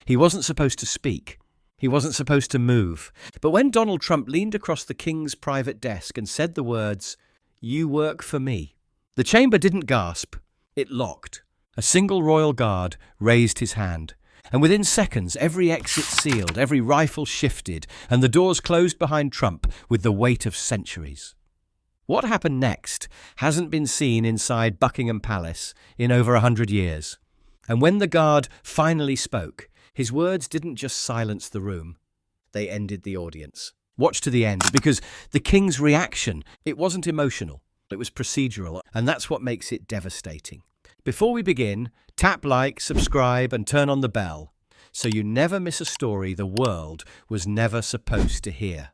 He wasn't supposed to speak. He wasn't supposed to move. But when Donald Trump leaned across the king's private desk and said the words, "You work for me," the chamber didn't gasp. It locked. A single royal guard raised his hand. And within seconds, every exit sealed, every rifle shifted, and the doors closed behind Trump with the weight of centuries. What happened next hasn't been seen inside Buckingham Palace in over 100 years. And when the guard finally spoke, his words didn't just silence the room. They ended the audience. Watch to the end, because the king's reaction, it wasn't emotional, it was procedural, and that's what makes it devastating. Before we begin, tap like, subscribe, and turn on the bell, so you never miss a story the world was never supposed to hear.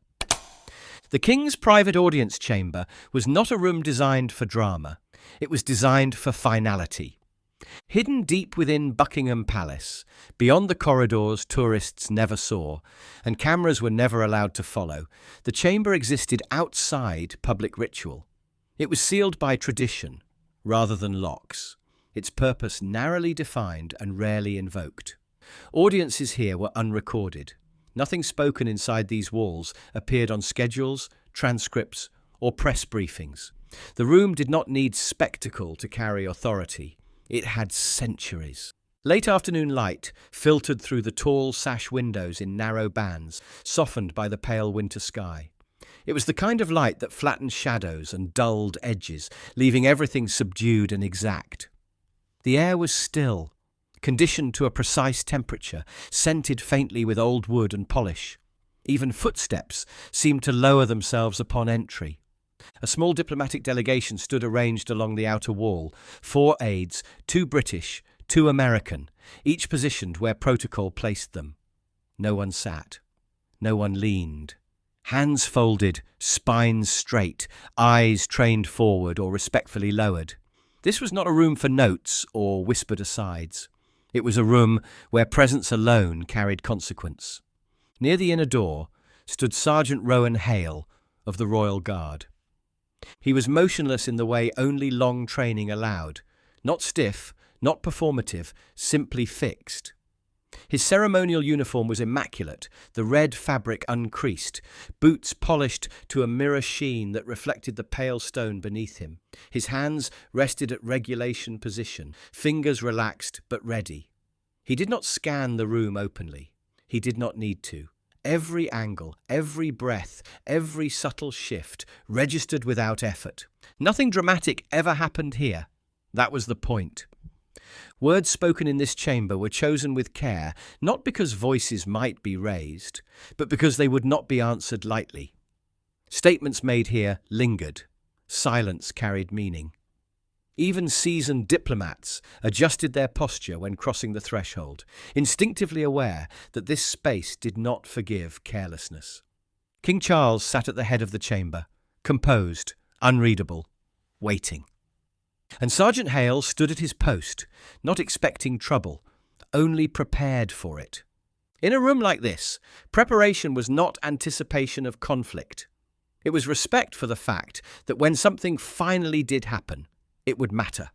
The king's private audience chamber was not a room designed for drama. It was designed for finality. Hidden deep within Buckingham Palace, beyond the corridors tourists never saw, and cameras were never allowed to follow, the chamber existed outside public ritual. It was sealed by tradition, rather than locks, its purpose narrowly defined and rarely invoked. Audiences here were unrecorded. Nothing spoken inside these walls appeared on schedules, transcripts, or press briefings. The room did not need spectacle to carry authority. It had centuries. Late afternoon light filtered through the tall sash windows in narrow bands, softened by the pale winter sky. It was the kind of light that flattened shadows and dulled edges, leaving everything subdued and exact. The air was still, conditioned to a precise temperature, scented faintly with old wood and polish. Even footsteps seemed to lower themselves upon entry. A small diplomatic delegation stood arranged along the outer wall, 4 aides, 2 British, 2 American, each positioned where protocol placed them. No one sat. No one leaned. Hands folded, spines straight, eyes trained forward or respectfully lowered. This was not a room for notes or whispered asides. It was a room where presence alone carried consequence. Near the inner door stood Sergeant Rowan Hale of the Royal Guard. He was motionless in the way only long training allowed, not stiff, not performative, simply fixed. His ceremonial uniform was immaculate, the red fabric uncreased, boots polished to a mirror sheen that reflected the pale stone beneath him. His hands rested at regulation position, fingers relaxed but ready. He did not scan the room openly. He did not need to. Every angle, every breath, every subtle shift registered without effort. Nothing dramatic ever happened here. That was the point. Words spoken in this chamber were chosen with care, not because voices might be raised, but because they would not be answered lightly. Statements made here lingered. Silence carried meaning. Even seasoned diplomats adjusted their posture when crossing the threshold, instinctively aware that this space did not forgive carelessness. King Charles sat at the head of the chamber, composed, unreadable, waiting. And Sergeant Hale stood at his post, not expecting trouble, only prepared for it. In a room like this, preparation was not anticipation of conflict. It was respect for the fact that when something finally did happen, it would matter.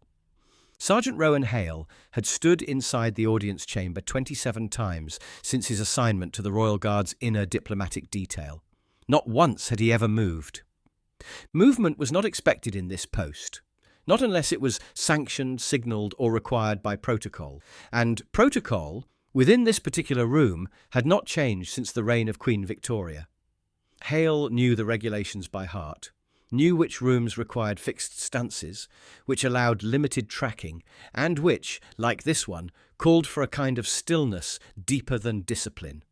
Sergeant Rowan Hale had stood inside the audience chamber 27 times since his assignment to the Royal Guard's inner diplomatic detail. Not once had he ever moved. Movement was not expected in this post. Not unless it was sanctioned, signalled, or required by protocol. And protocol, within this particular room, had not changed since the reign of Queen Victoria. Hale knew the regulations by heart, knew which rooms required fixed stances, which allowed limited tracking, and which, like this one, called for a kind of stillness deeper than discipline.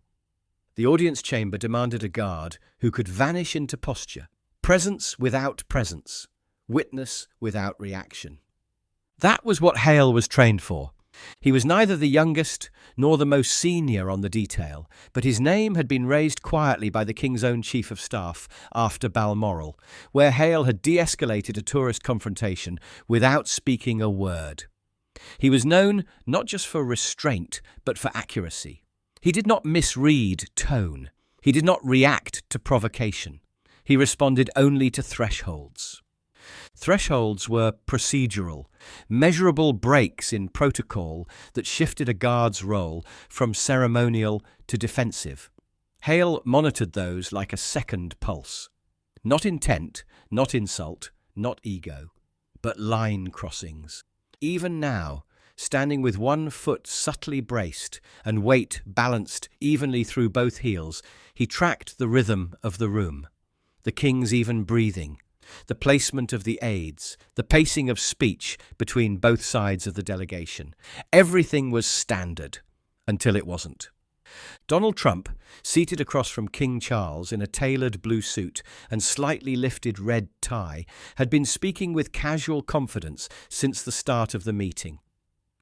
The audience chamber demanded a guard who could vanish into posture, presence without presence, witness without reaction. That was what Hale was trained for. He was neither the youngest nor the most senior on the detail, but his name had been raised quietly by the King's own Chief of Staff after Balmoral, where Hale had de-escalated a tourist confrontation without speaking a word. He was known not just for restraint, but for accuracy. He did not misread tone. He did not react to provocation. He responded only to thresholds. Thresholds were procedural, measurable breaks in protocol that shifted a guard's role from ceremonial to defensive. Hale monitored those like a second pulse. Not intent, not insult, not ego, but line crossings. Even now, standing with one foot subtly braced and weight balanced evenly through both heels, he tracked the rhythm of the room, the king's even breathing, the placement of the aids, the pacing of speech between both sides of the delegation. Everything was standard until it wasn't. Donald Trump, seated across from King Charles in a tailored blue suit and slightly lifted red tie, had been speaking with casual confidence since the start of the meeting.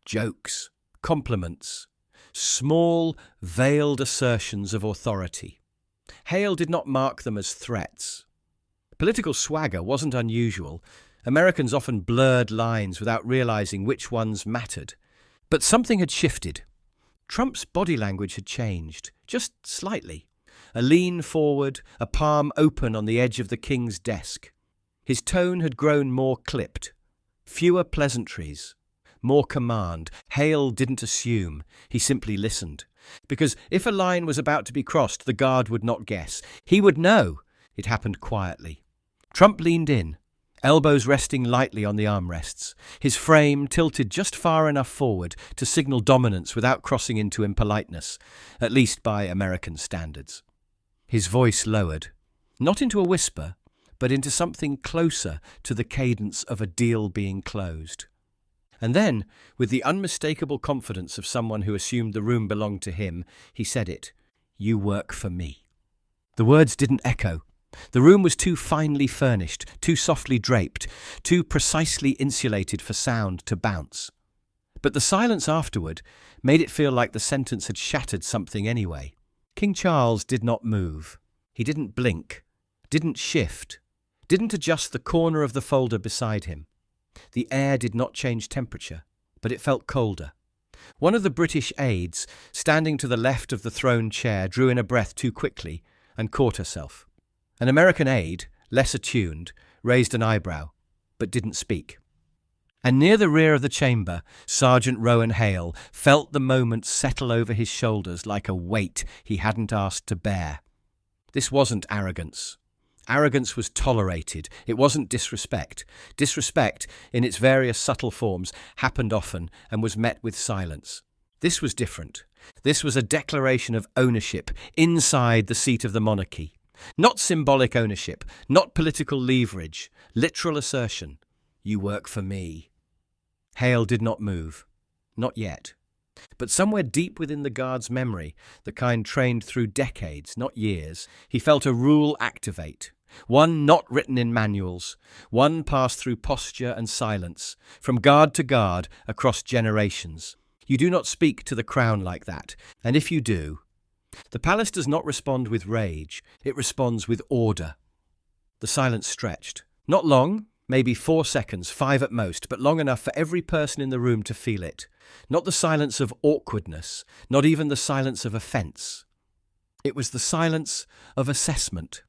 Jokes, compliments, small, veiled assertions of authority. Hale did not mark them as threats. Political swagger wasn't unusual. Americans often blurred lines without realizing which ones mattered. But something had shifted. Trump's body language had changed, just slightly. A lean forward, a palm open on the edge of the king's desk. His tone had grown more clipped. Fewer pleasantries, more command. Hale didn't assume, he simply listened. Because if a line was about to be crossed, the guard would not guess. He would know. It happened quietly. Trump leaned in, elbows resting lightly on the armrests, his frame tilted just far enough forward to signal dominance without crossing into impoliteness, at least by American standards. His voice lowered, not into a whisper, but into something closer to the cadence of a deal being closed. And then, with the unmistakable confidence of someone who assumed the room belonged to him, he said it, "You work for me." The words didn't echo. The room was too finely furnished, too softly draped, too precisely insulated for sound to bounce. But the silence afterward made it feel like the sentence had shattered something anyway. King Charles did not move. He didn't blink, didn't shift, didn't adjust the corner of the folder beside him. The air did not change temperature, but it felt colder. One of the British aides, standing to the left of the throne chair, drew in a breath too quickly and caught herself. An American aide, less attuned, raised an eyebrow, but didn't speak. And near the rear of the chamber, Sergeant Rowan Hale felt the moment settle over his shoulders like a weight he hadn't asked to bear. This wasn't arrogance. Arrogance was tolerated. It wasn't disrespect. Disrespect, in its various subtle forms, happened often and was met with silence. This was different. This was a declaration of ownership inside the seat of the monarchy. Not symbolic ownership, not political leverage, literal assertion. You work for me. Hale did not move. Not yet. But somewhere deep within the guard's memory, the kind trained through decades, not years, he felt a rule activate. One not written in manuals, one passed through posture and silence, from guard to guard, across generations. You do not speak to the crown like that, and if you do, the palace does not respond with rage, it responds with order. The silence stretched. Not long, maybe 4 seconds, 5 at most, but long enough for every person in the room to feel it. Not the silence of awkwardness, not even the silence of offence. It was the silence of assessment.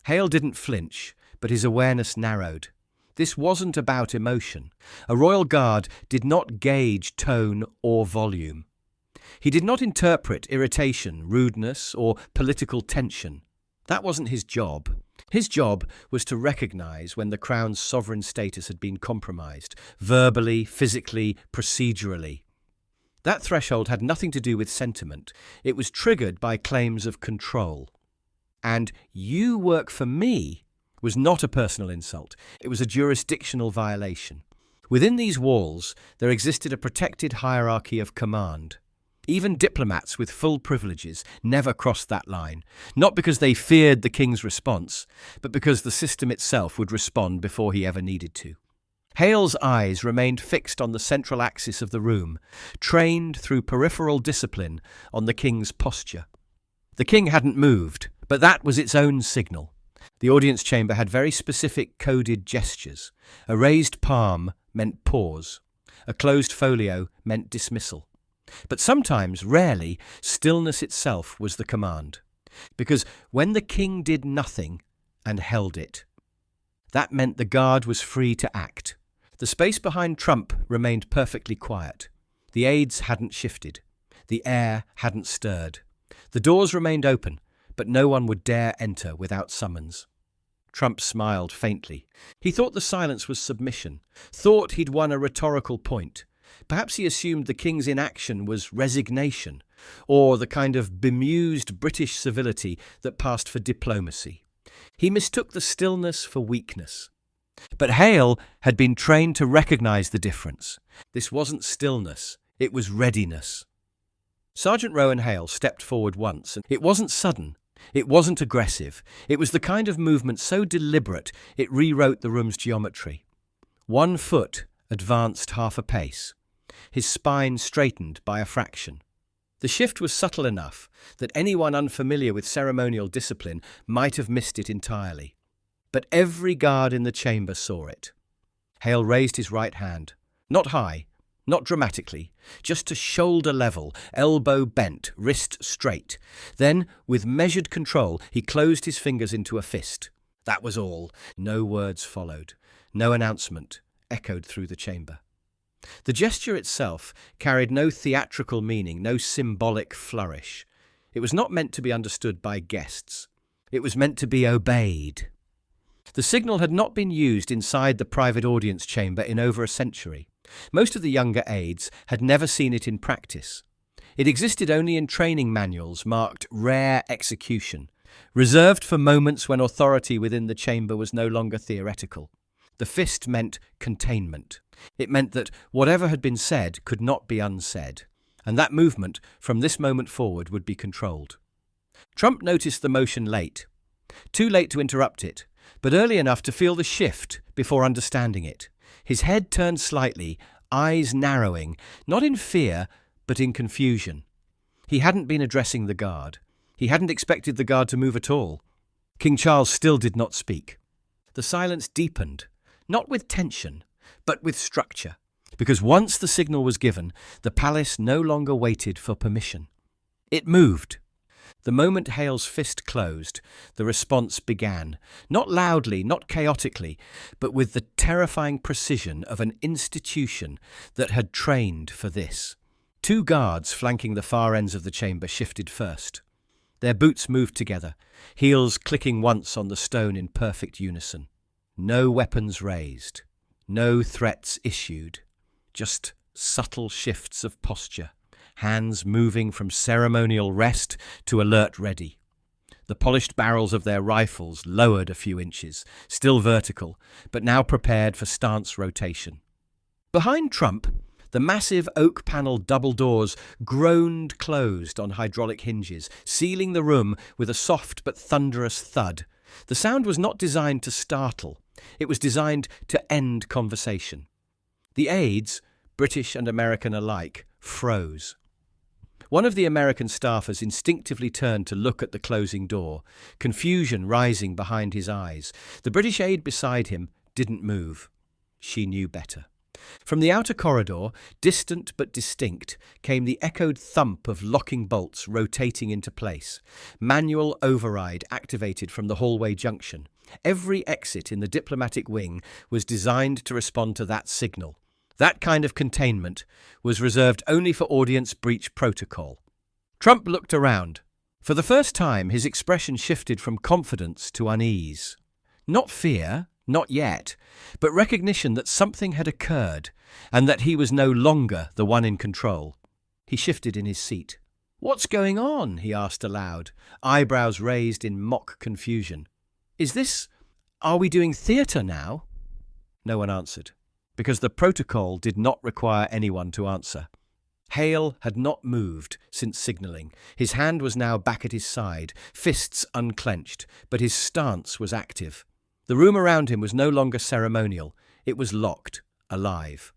Hale didn't flinch, but his awareness narrowed. This wasn't about emotion. A royal guard did not gauge tone or volume. He did not interpret irritation, rudeness, or political tension. That wasn't his job. His job was to recognize when the crown's sovereign status had been compromised, verbally, physically, procedurally. That threshold had nothing to do with sentiment. It was triggered by claims of control. And "you work for me" was not a personal insult. It was a jurisdictional violation. Within these walls, there existed a protected hierarchy of command. Even diplomats with full privileges never crossed that line, not because they feared the king's response, but because the system itself would respond before he ever needed to. Hale's eyes remained fixed on the central axis of the room, trained through peripheral discipline on the king's posture. The king hadn't moved, but that was its own signal. The audience chamber had very specific coded gestures. A raised palm meant pause. A closed folio meant dismissal. But sometimes, rarely, stillness itself was the command. Because when the king did nothing and held it, That meant the guard was free to act. The space behind Trump remained perfectly quiet. The aides hadn't shifted. The air hadn't stirred. The doors remained open, but no one would dare enter without summons. Trump smiled faintly. He thought the silence was submission, thought he'd won a rhetorical point. Perhaps he assumed the king's inaction was resignation, or the kind of bemused British civility that passed for diplomacy. He mistook the stillness for weakness. But Hale had been trained to recognize the difference. This wasn't stillness, it was readiness. Sergeant Rowan Hale stepped forward once, and it wasn't sudden, it wasn't aggressive. It was the kind of movement so deliberate it rewrote the room's geometry. 1 foot advanced half a pace. His spine straightened by a fraction. The shift was subtle enough that anyone unfamiliar with ceremonial discipline might have missed it entirely. But every guard in the chamber saw it. Hale raised his right hand, not high, not dramatically, just to shoulder level, elbow bent, wrist straight. Then, with measured control, he closed his fingers into a fist. That was all. No words followed. No announcement echoed through the chamber. The gesture itself carried no theatrical meaning, no symbolic flourish. It was not meant to be understood by guests. It was meant to be obeyed. The signal had not been used inside the private audience chamber in over a century. Most of the younger aides had never seen it in practice. It existed only in training manuals marked rare execution, reserved for moments when authority within the chamber was no longer theoretical. The fist meant containment. It meant that whatever had been said could not be unsaid, and that movement from this moment forward would be controlled. Trump noticed the motion late. Too late to interrupt it, but early enough to feel the shift before understanding it. His head turned slightly, eyes narrowing, not in fear, but in confusion. He hadn't been addressing the guard. He hadn't expected the guard to move at all. King Charles still did not speak. The silence deepened, not with tension, but with structure, because once the signal was given, the palace no longer waited for permission. It moved. The moment Hale's fist closed, the response began, not loudly, not chaotically, but with the terrifying precision of an institution that had trained for this. 2 guards flanking the far ends of the chamber shifted first. Their boots moved together, heels clicking once on the stone in perfect unison. No weapons raised, no threats issued, just subtle shifts of posture. Hands moving from ceremonial rest to alert ready. The polished barrels of their rifles lowered a few inches, still vertical, but now prepared for stance rotation. Behind Trump, the massive oak-panelled double doors groaned closed on hydraulic hinges, sealing the room with a soft but thunderous thud. The sound was not designed to startle. It was designed to end conversation. The aides, British and American alike, froze. One of the American staffers instinctively turned to look at the closing door, confusion rising behind his eyes. The British aide beside him didn't move. She knew better. From the outer corridor, distant but distinct, came the echoed thump of locking bolts rotating into place. Manual override activated from the hallway junction. Every exit in the diplomatic wing was designed to respond to that signal. That kind of containment was reserved only for audience breach protocol. Trump looked around. For the first time, his expression shifted from confidence to unease. Not fear, not yet, but recognition that something had occurred and that he was no longer the one in control. He shifted in his seat. "What's going on?" he asked aloud, eyebrows raised in mock confusion. Are we doing theatre now?" No one answered, because the protocol did not require anyone to answer. Hale had not moved since signalling. His hand was now back at his side, fists unclenched, but his stance was active. The room around him was no longer ceremonial. It was locked, alive.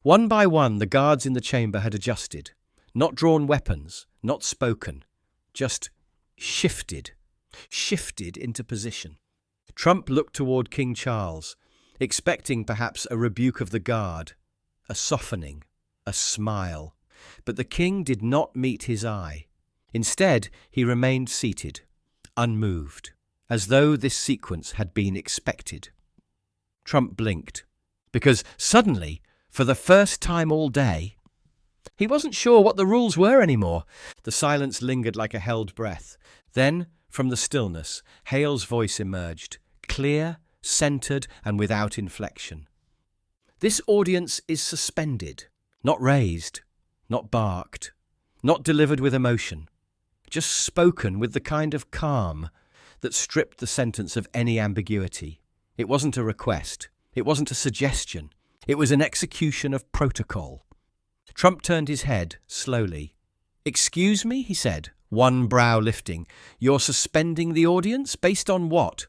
One by one, the guards in the chamber had adjusted. Not drawn weapons, not spoken, just shifted into position. Trump looked toward King Charles, expecting perhaps a rebuke of the guard, a softening, a smile. But the king did not meet his eye. Instead, he remained seated, unmoved, as though this sequence had been expected. Trump blinked, because suddenly, for the first time all day, he wasn't sure what the rules were anymore. The silence lingered like a held breath. Then, from the stillness, Hale's voice emerged, clear, centered, and without inflection. This audience is suspended, not raised, not barked, not delivered with emotion, just spoken with the kind of calm that stripped the sentence of any ambiguity. It wasn't a request. It wasn't a suggestion. It was an execution of protocol. Trump turned his head slowly. "Excuse me," he said, one brow lifting. "You're suspending the audience? Based on what?"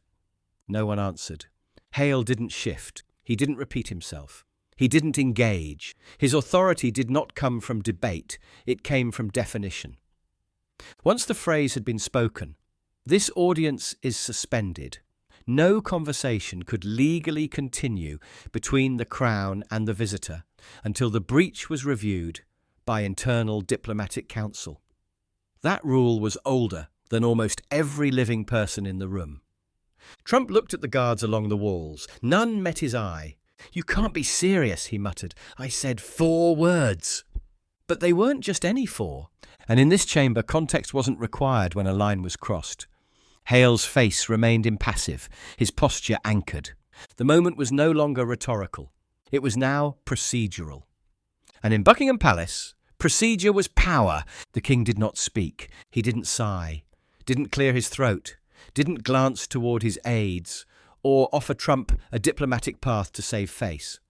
No one answered. Hale didn't shift. He didn't repeat himself. He didn't engage. His authority did not come from debate. It came from definition. Once the phrase had been spoken, "This audience is suspended," no conversation could legally continue between the Crown and the visitor until the breach was reviewed by internal diplomatic council. That rule was older than almost every living person in the room. Trump looked at the guards along the walls. None met his eye. "You can't be serious," he muttered. "I said 4 words." But they weren't just any 4. And in this chamber, context wasn't required when a line was crossed. Hale's face remained impassive, his posture anchored. The moment was no longer rhetorical. It was now procedural. And in Buckingham Palace, procedure was power. The king did not speak. He didn't sigh, didn't clear his throat, didn't glance toward his aides, or offer Trump a diplomatic path to save face.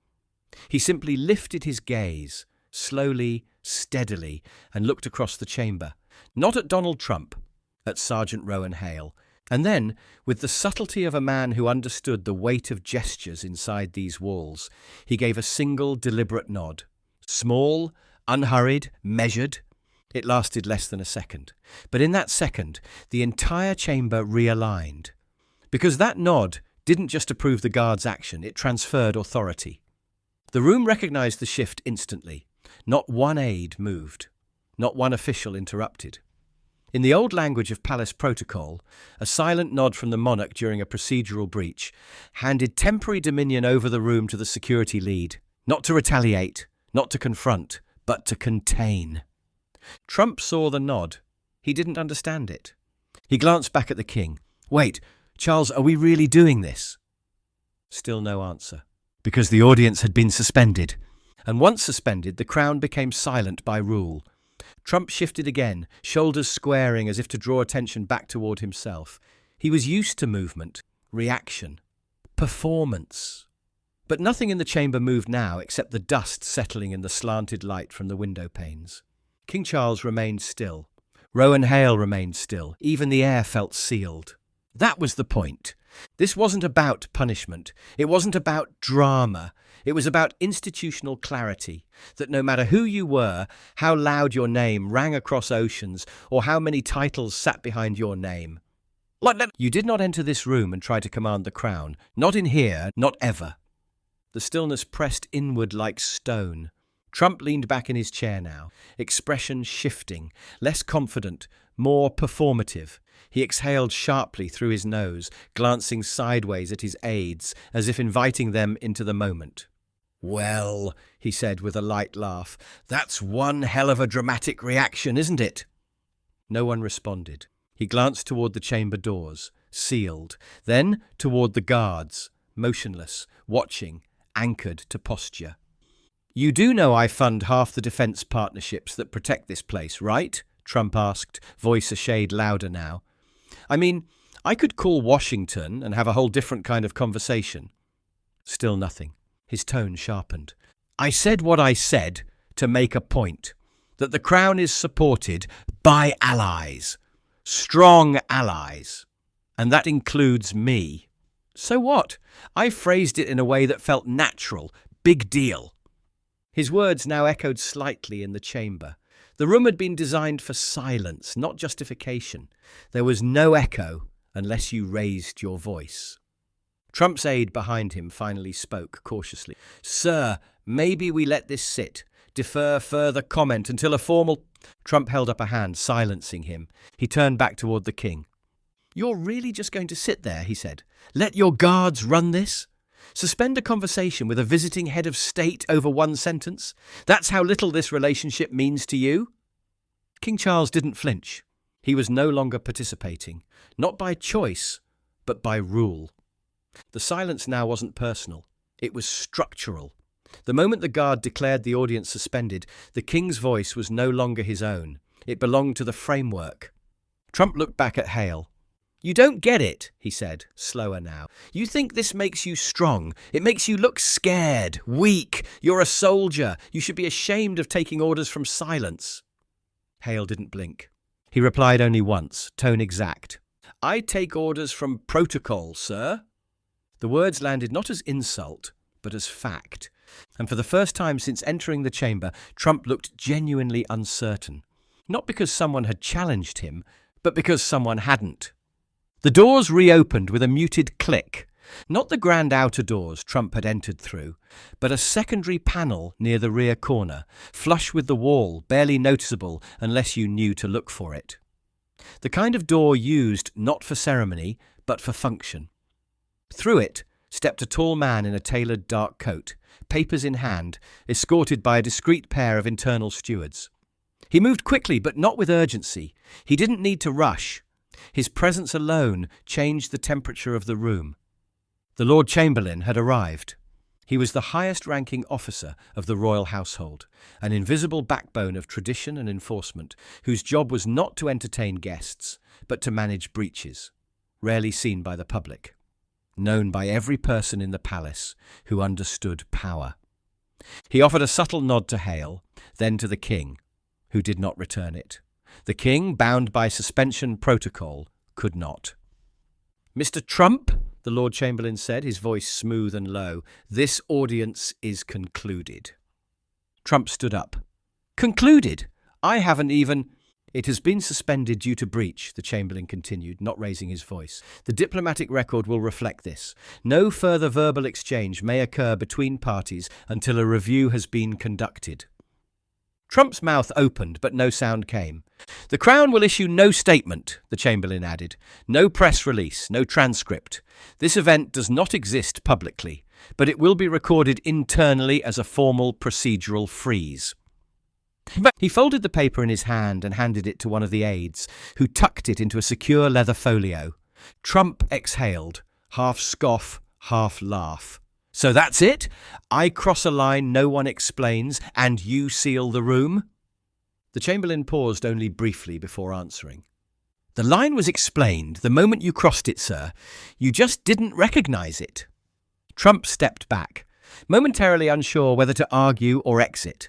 He simply lifted his gaze, slowly, steadily, and looked across the chamber, not at Donald Trump, at Sergeant Rowan Hale. And then, with the subtlety of a man who understood the weight of gestures inside these walls, he gave a single deliberate nod. Small, unhurried, measured. It lasted less than a second. But in that second, the entire chamber realigned. Because that nod didn't just approve the guard's action, it transferred authority. The room recognized the shift instantly. Not one aide moved. Not one official interrupted. In the old language of palace protocol, a silent nod from the monarch during a procedural breach handed temporary dominion over the room to the security lead, not to retaliate, not to confront, but to contain. Trump saw the nod. He didn't understand it. He glanced back at the king. "Wait, Charles, are we really doing this?" Still no answer, because the audience had been suspended. And once suspended, the Crown became silent by rule. Trump shifted again, shoulders squaring as if to draw attention back toward himself. He was used to movement, reaction, performance. But nothing in the chamber moved now except the dust settling in the slanted light from the window panes. King Charles remained still. Rowan Hale remained still. Even the air felt sealed. That was the point. This wasn't about punishment. It wasn't about drama. It was about institutional clarity, that no matter who you were, how loud your name rang across oceans, or how many titles sat behind your name, you did not enter this room and try to command the Crown. Not in here, not ever. The stillness pressed inward like stone. Trump leaned back in his chair now, expression shifting, less confident, more performative. He exhaled sharply through his nose, glancing sideways at his aides, as if inviting them into the moment. "Well," he said with a light laugh, "that's one hell of a dramatic reaction, isn't it?" No one responded. He glanced toward the chamber doors, sealed, then toward the guards, motionless, watching, anchored to posture. "You do know I fund half the defense partnerships that protect this place, right?" Trump asked, voice a shade louder now. "I mean, I could call Washington and have a whole different kind of conversation." Still nothing. His tone sharpened. "I said what I said to make a point, that the Crown is supported by allies, strong allies, and that includes me. So what? I phrased it in a way that felt natural, big deal." His words now echoed slightly in the chamber. The room had been designed for silence, not justification. There was no echo unless you raised your voice. Trump's aide behind him finally spoke cautiously. "Sir, maybe we let this sit. Defer further comment until a formal—" Trump held up a hand, silencing him. He turned back toward the king. "You're really just going to sit there," he said. "Let your guards run this? Suspend a conversation with a visiting head of state over one sentence? That's how little this relationship means to you? King Charles didn't flinch. He was no longer participating, not by choice, but by rule. The silence now wasn't personal. It was structural. The moment the guard declared the audience suspended, the king's voice was no longer his own. It belonged to the framework. Trump looked back at Hale. "You don't get it," he said, slower now. "You think this makes you strong. It makes you look scared, weak. You're a soldier. You should be ashamed of taking orders from silence." Hale didn't blink. He replied only once, tone exact. "I take orders from protocol, sir." The words landed not as insult, but as fact. And for the first time since entering the chamber, Trump looked genuinely uncertain. Not because someone had challenged him, but because someone hadn't. The doors reopened with a muted click. Not the grand outer doors Trump had entered through, but a secondary panel near the rear corner, flush with the wall, barely noticeable unless you knew to look for it. The kind of door used not for ceremony, but for function. Through it stepped a tall man in a tailored dark coat, papers in hand, escorted by a discreet pair of internal stewards. He moved quickly, but not with urgency. He didn't need to rush. His presence alone changed the temperature of the room. The Lord Chamberlain had arrived. He was the highest-ranking officer of the royal household, an invisible backbone of tradition and enforcement, whose job was not to entertain guests, but to manage breaches, rarely seen by the public, known by every person in the palace who understood power. He offered a subtle nod to Hale, then to the king, who did not return it. The king, bound by suspension protocol, could not. "Mr. Trump," the Lord Chamberlain said, his voice smooth and low, "this audience is concluded." Trump stood up. "Concluded? I haven't even—" "It has been suspended due to breach," the Chamberlain continued, not raising his voice. "The diplomatic record will reflect this. No further verbal exchange may occur between parties until a review has been conducted." Trump's mouth opened, but no sound came. "The Crown will issue no statement," the Chamberlain added. "No press release, no transcript. This event does not exist publicly, but it will be recorded internally as a formal procedural freeze." He folded the paper in his hand and handed it to one of the aides, who tucked it into a secure leather folio. Trump exhaled, half scoff, half laugh. "So that's it? I cross a line no one explains, and you seal the room?" The Chamberlain paused only briefly before answering. "The line was explained the moment you crossed it, sir. You just didn't recognise it." Trump stepped back, momentarily unsure whether to argue or exit.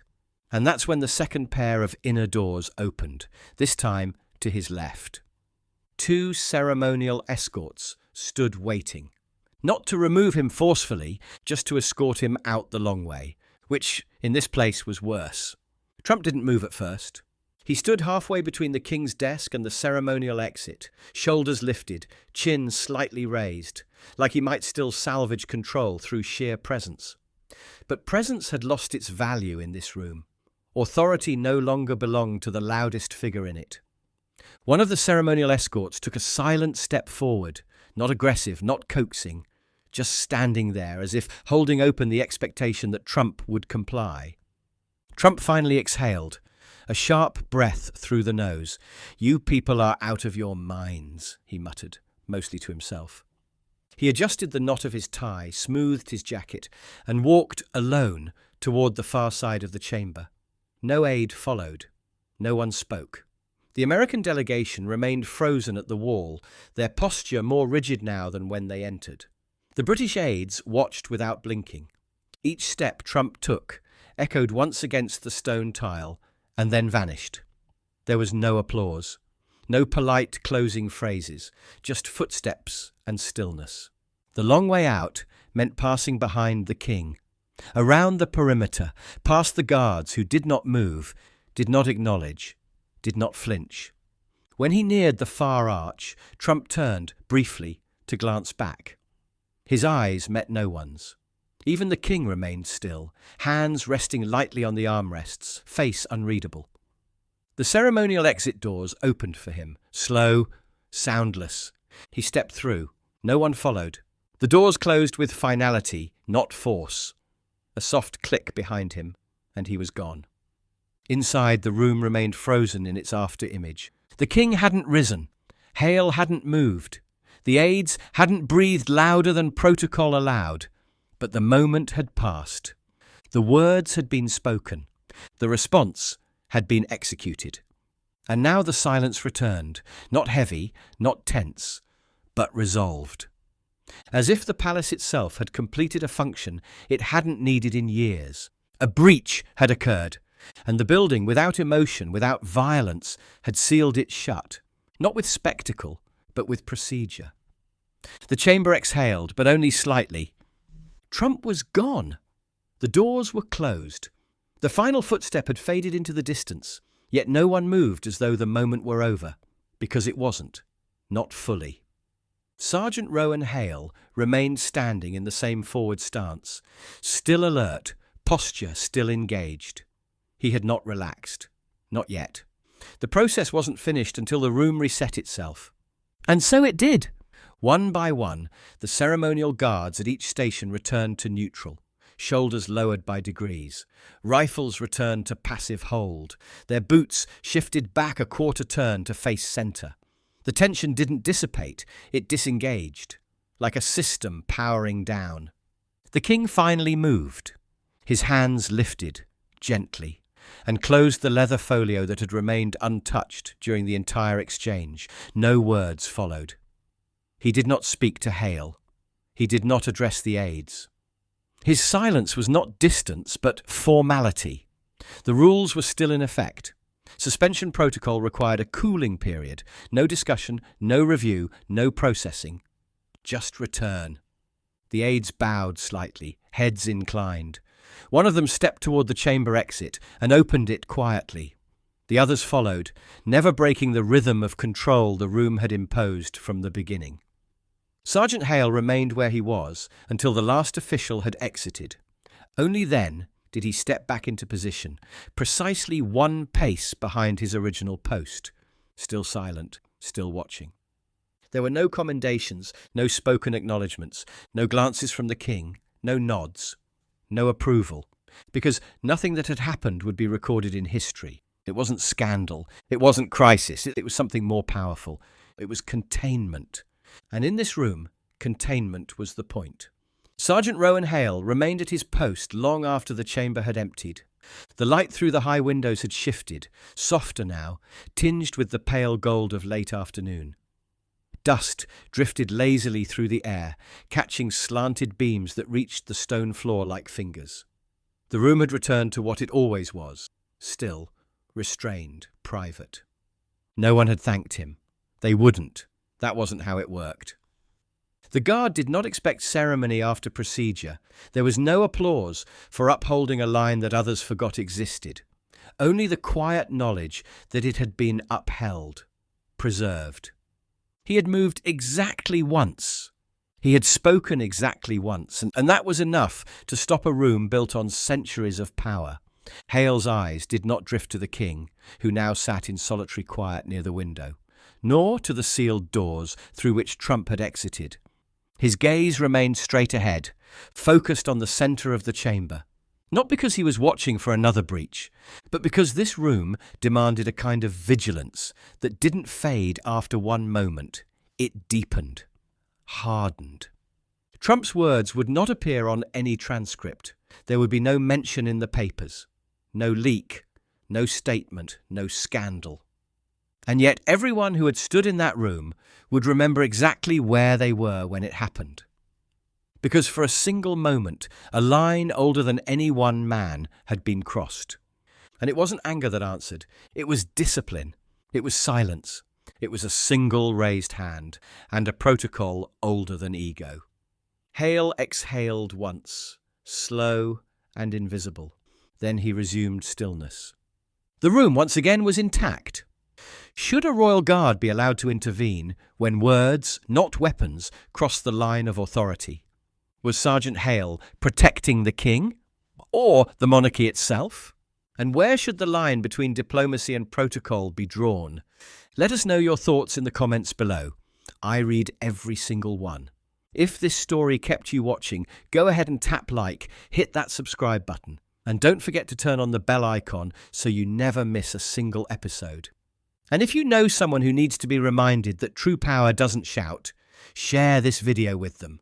And that's when the second pair of inner doors opened, this time to his left. Two ceremonial escorts stood waiting. Not to remove him forcefully, just to escort him out the long way, which, in this place, was worse. Trump didn't move at first. He stood halfway between the king's desk and the ceremonial exit, shoulders lifted, chin slightly raised, like he might still salvage control through sheer presence. But presence had lost its value in this room. Authority no longer belonged to the loudest figure in it. One of the ceremonial escorts took a silent step forward, not aggressive, not coaxing, just standing there as if holding open the expectation that Trump would comply. Trump finally exhaled, a sharp breath through the nose. "You people are out of your minds," he muttered, mostly to himself. He adjusted the knot of his tie, smoothed his jacket, and walked alone toward the far side of the chamber. No aide followed. No one spoke. The American delegation remained frozen at the wall, their posture more rigid now than when they entered. The British aides watched without blinking. Each step Trump took echoed once against the stone tile and then vanished. There was no applause, no polite closing phrases, just footsteps and stillness. The long way out meant passing behind the king, around the perimeter, past the guards who did not move, did not acknowledge, did not flinch. When he neared the far arch, Trump turned, briefly, to glance back. His eyes met no one's. Even the king remained still, hands resting lightly on the armrests, face unreadable. The ceremonial exit doors opened for him, slow, soundless. He stepped through. No one followed. The doors closed with finality, not force. A soft click behind him, and he was gone. Inside, the room remained frozen in its after-image. The king hadn't risen. Hale hadn't moved. The aides hadn't breathed louder than protocol allowed. But the moment had passed. The words had been spoken. The response had been executed. And now the silence returned, not heavy, not tense, but resolved. As if the palace itself had completed a function it hadn't needed in years. A breach had occurred, and the building, without emotion, without violence, had sealed it shut, not with spectacle, but with procedure. The chamber exhaled, but only slightly. Trump was gone. The doors were closed. The final footstep had faded into the distance, yet no one moved as though the moment were over, because it wasn't, not fully. Sergeant Rowan Hale remained standing in the same forward stance, still alert, posture still engaged. He had not relaxed. Not yet. The process wasn't finished until the room reset itself. And so it did. One by one, the ceremonial guards at each station returned to neutral, shoulders lowered by degrees. Rifles returned to passive hold. Their boots shifted back a quarter turn to face center. The tension didn't dissipate, it disengaged, like a system powering down. The king finally moved. His hands lifted, gently, and closed the leather folio that had remained untouched during the entire exchange. No words followed. He did not speak to Hale. He did not address the aides. His silence was not distance, but formality. The rules were still in effect. Suspension protocol required a cooling period. No discussion, no review, no processing. Just return. The aides bowed slightly, heads inclined. One of them stepped toward the chamber exit and opened it quietly. The others followed, never breaking the rhythm of control the room had imposed from the beginning. Sergeant Hale remained where he was until the last official had exited. Only then did he step back into position, precisely one pace behind his original post, still silent, still watching. There were no commendations, no spoken acknowledgements, no glances from the king, no nods, no approval, because nothing that had happened would be recorded in history. It wasn't scandal, it wasn't crisis, it was something more powerful. It was containment. And in this room, containment was the point. Sergeant Rowan Hale remained at his post long after the chamber had emptied. The light through the high windows had shifted, softer now, tinged with the pale gold of late afternoon. Dust drifted lazily through the air, catching slanted beams that reached the stone floor like fingers. The room had returned to what it always was, still, restrained, private. No one had thanked him. They wouldn't. That wasn't how it worked. The guard did not expect ceremony after procedure. There was no applause for upholding a line that others forgot existed. Only the quiet knowledge that it had been upheld, preserved. He had moved exactly once. He had spoken exactly once, and that was enough to stop a room built on centuries of power. Hale's eyes did not drift to the king, who now sat in solitary quiet near the window, nor to the sealed doors through which Trump had exited. His gaze remained straight ahead, focused on the centre of the chamber. Not because he was watching for another breach, but because this room demanded a kind of vigilance that didn't fade after one moment. It deepened, hardened. Trump's words would not appear on any transcript. There would be no mention in the papers, no leak, no statement, no scandal. And yet everyone who had stood in that room would remember exactly where they were when it happened. Because for a single moment, a line older than any one man had been crossed. And it wasn't anger that answered. It was discipline. It was silence. It was a single raised hand and a protocol older than ego. Hale exhaled once, slow and invisible. Then he resumed stillness. The room once again was intact. Should a royal guard be allowed to intervene when words, not weapons, crossed the line of authority? Was Sergeant Hale protecting the king or the monarchy itself? And where should the line between diplomacy and protocol be drawn? Let us know your thoughts in the comments below. I read every single one. If this story kept you watching, go ahead and tap like, hit that subscribe button, and don't forget to turn on the bell icon so you never miss a single episode. And if you know someone who needs to be reminded that true power doesn't shout, share this video with them.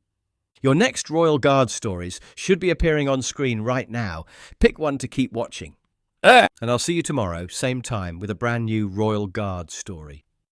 Your next Royal Guard stories should be appearing on screen right now. Pick one to keep watching. And I'll see you tomorrow, same time, with a brand new Royal Guard story.